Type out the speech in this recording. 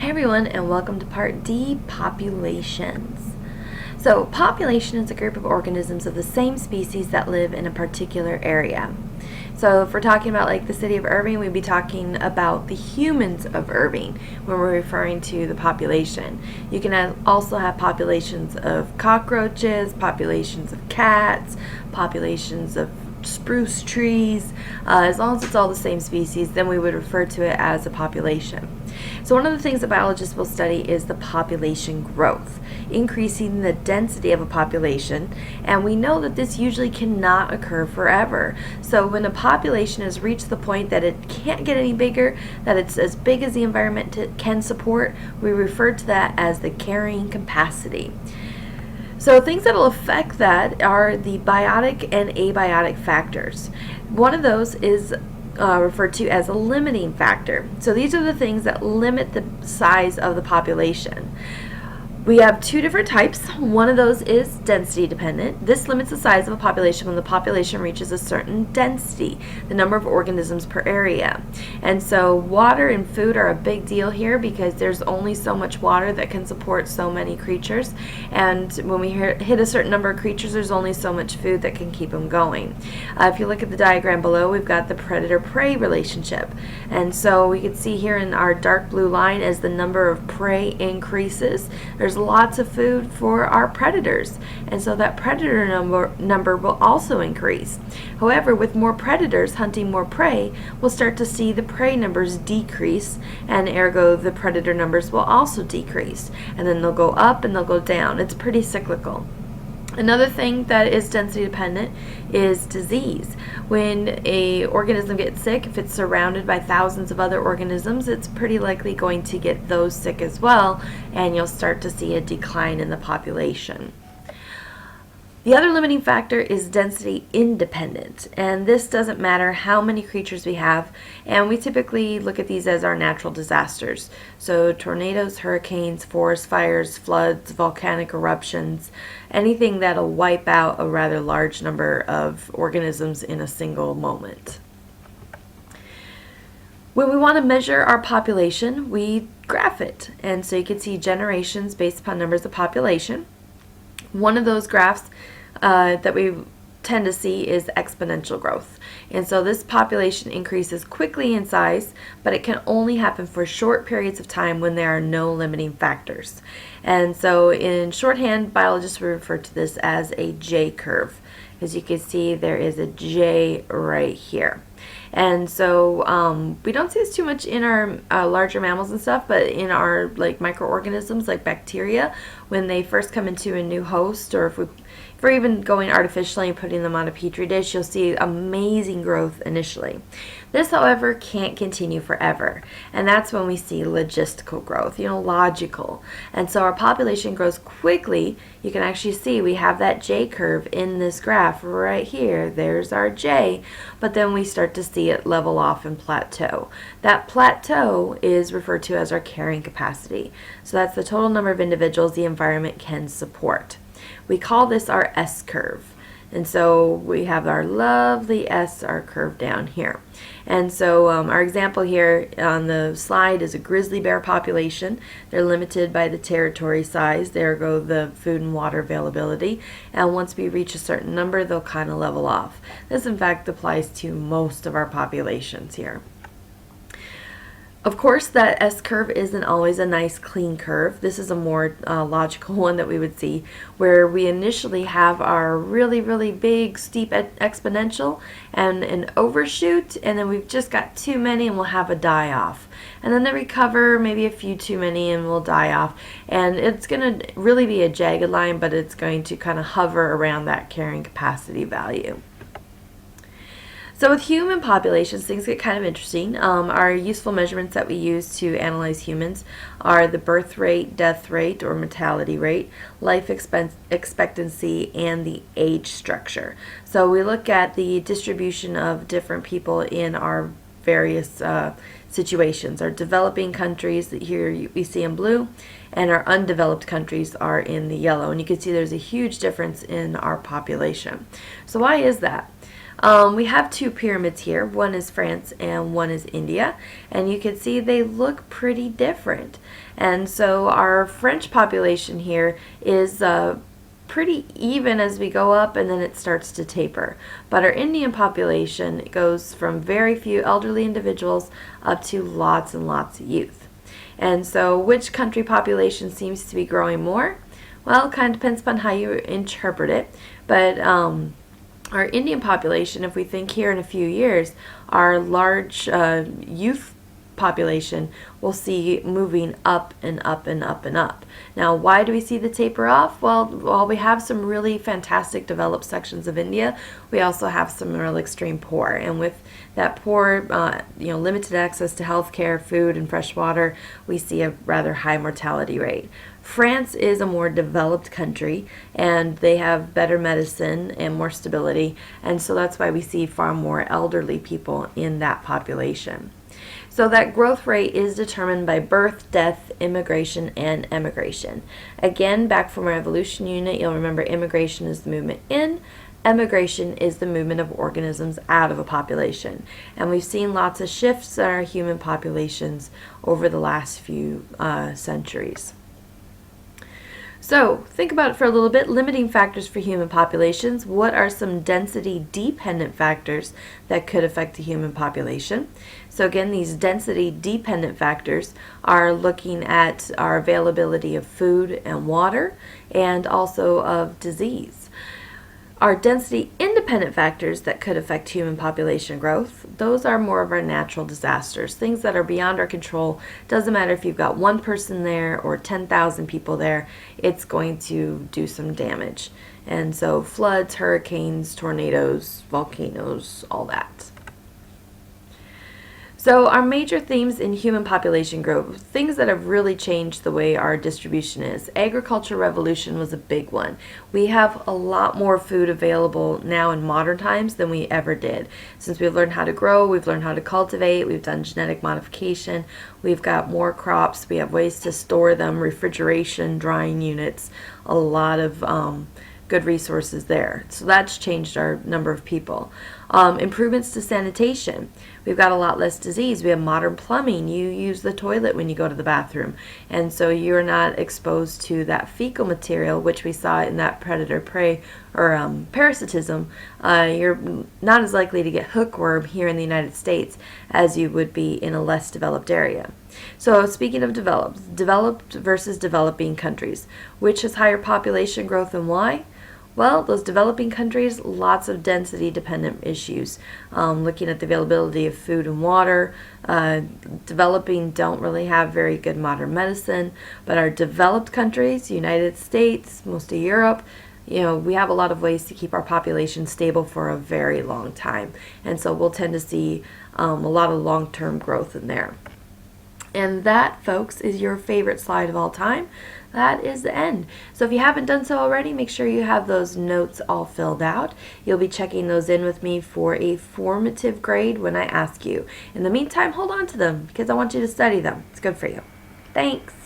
Hey everyone, and welcome to Part D, Populations. So, population is a group of organisms of the same species that live in a particular area. So, if we're talking about like the city of Irving, we'd be talking about the humans of Irving when we're referring to the population. You can also have populations of cockroaches, populations of cats, populations of spruce trees. As long as it's all the same species, then we would refer to it as a population. So one of the things that biologists will study is the population growth, increasing the density of a population, and we know that this usually cannot occur forever. So when a population has reached the point that it can't get any bigger, that it's as big as the environment can support, we refer to that as the carrying capacity. So things that will affect that are the biotic and abiotic factors. One of those is referred to as a limiting factor. So these are the things that limit the size of the population. We have two different types. One of those is density dependent. This limits the size of a population when the population reaches a certain density, the number of organisms per area. And so water and food are a big deal here because there's only so much water that can support so many creatures. And when we hit a certain number of creatures, there's only so much food that can keep them going. If you look at the diagram below, we've got the predator-prey relationship. And so we can see here in our dark blue line, as the number of prey increases, there's lots of food for our predators, and so that predator number will also increase. However, with more predators hunting more prey, we'll start to see the prey numbers decrease, and ergo the predator numbers will also decrease, and then they'll go up and they'll go down. It's pretty cyclical. Another thing that is density dependent is disease. When a organism gets sick, if it's surrounded by thousands of other organisms, it's pretty likely going to get those sick as well, and you'll start to see a decline in the population. The other limiting factor is density independent, and this doesn't matter how many creatures we have, and we typically look at these as our natural disasters. So tornadoes, hurricanes, forest fires, floods, volcanic eruptions, anything that'll wipe out a rather large number of organisms in a single moment. When we want to measure our population, we graph it, and so you can see generations based upon numbers of population. One of those graphs that we tend to see is exponential growth. And so this population increases quickly in size, but it can only happen for short periods of time when there are no limiting factors. And so in shorthand, biologists will refer to this as a J curve. As you can see, there is a J right here. And so we don't see this too much in our larger mammals and stuff, but in our like microorganisms like bacteria, when they first come into a new host, or if we're even going artificially and putting them on a petri dish, you'll see amazing growth initially. This, however, can't continue forever, and that's when we see logistical growth, logical. And so our population grows quickly. You can actually see we have that J curve in this graph right here. There's our J, but then we start to see it level off and plateau. That plateau is referred to as our carrying capacity. So that's the total number of individuals the environment can support. We call this our S curve. And so we have our lovely S, our curve down here. And so our example here on the slide is a grizzly bear population. They're limited by the territory size. There go the food and water availability. And once we reach a certain number, they'll kind of level off. This, in fact, applies to most of our populations here. Of course, that S-curve isn't always a nice clean curve. This is a more logical one that we would see, where we initially have our really, really big, steep exponential and an overshoot, and then we've just got too many and we'll have a die-off. And then they recover, maybe a few too many, and we'll die off. And it's going to really be a jagged line, but it's going to kind of hover around that carrying capacity value. So with human populations, things get kind of interesting. Our useful measurements that we use to analyze humans are the birth rate, death rate, or mortality rate, life expectancy, and the age structure. So we look at the distribution of different people in our various situations. Our developing countries, here we see in blue, and our undeveloped countries are in the yellow. And you can see there's a huge difference in our population. So why is that? We have two pyramids here. One is France and one is India. And you can see they look pretty different. And so our French population here is pretty even as we go up, and then it starts to taper. But our Indian population goes from very few elderly individuals up to lots and lots of youth. And so which country population seems to be growing more? Well, it kind of depends upon how you interpret it. But our Indian population, if we think here in a few years, our large youth population will see moving up and up and up and up. Now, why do we see the taper off? Well, while we have some really fantastic developed sections of India, we also have some real extreme poor. And with that poor, limited access to health care, food, and fresh water, we see a rather high mortality rate. France is a more developed country, and they have better medicine and more stability, and so that's why we see far more elderly people in that population. So that growth rate is determined by birth, death, immigration, and emigration. Again, back from our evolution unit, you'll remember immigration is the movement in, emigration is the movement of organisms out of a population. And we've seen lots of shifts in our human populations over the last few centuries. So think about it for a little bit. Limiting factors for human populations. What are some density dependent factors that could affect the human population? So again, these density dependent factors are looking at our availability of food and water, and also of disease. Our density independent factors that could affect human population growth, those are more of our natural disasters, things that are beyond our control. Doesn't matter if you've got one person there or 10,000 people there, it's going to do some damage. And so floods, hurricanes, tornadoes, volcanoes, all that. So our major themes in human population growth, things that have really changed the way our distribution is. Agricultural revolution was a big one. We have a lot more food available now in modern times than we ever did. Since we've learned how to grow, we've learned how to cultivate, we've done genetic modification, we've got more crops, we have ways to store them, refrigeration, drying units, a lot of good resources there. So that's changed our number of people. Improvements to sanitation. We've got a lot less disease. We have modern plumbing. You use the toilet when you go to the bathroom. And so you're not exposed to that fecal material, which we saw in that predator-prey or parasitism. You're not as likely to get hookworm here in the United States as you would be in a less developed area. So speaking of developed versus developing countries, which has higher population growth and why? Well, those developing countries, lots of density-dependent issues. Looking at the availability of food and water, developing don't really have very good modern medicine, but our developed countries, United States, most of Europe, we have a lot of ways to keep our population stable for a very long time. And so we'll tend to see a lot of long-term growth in there. And that, folks, is your favorite slide of all time. That is the end. So if you haven't done so already, make sure you have those notes all filled out. You'll be checking those in with me for a formative grade when I ask you. In the meantime, hold on to them because I want you to study them. It's good for you. Thanks.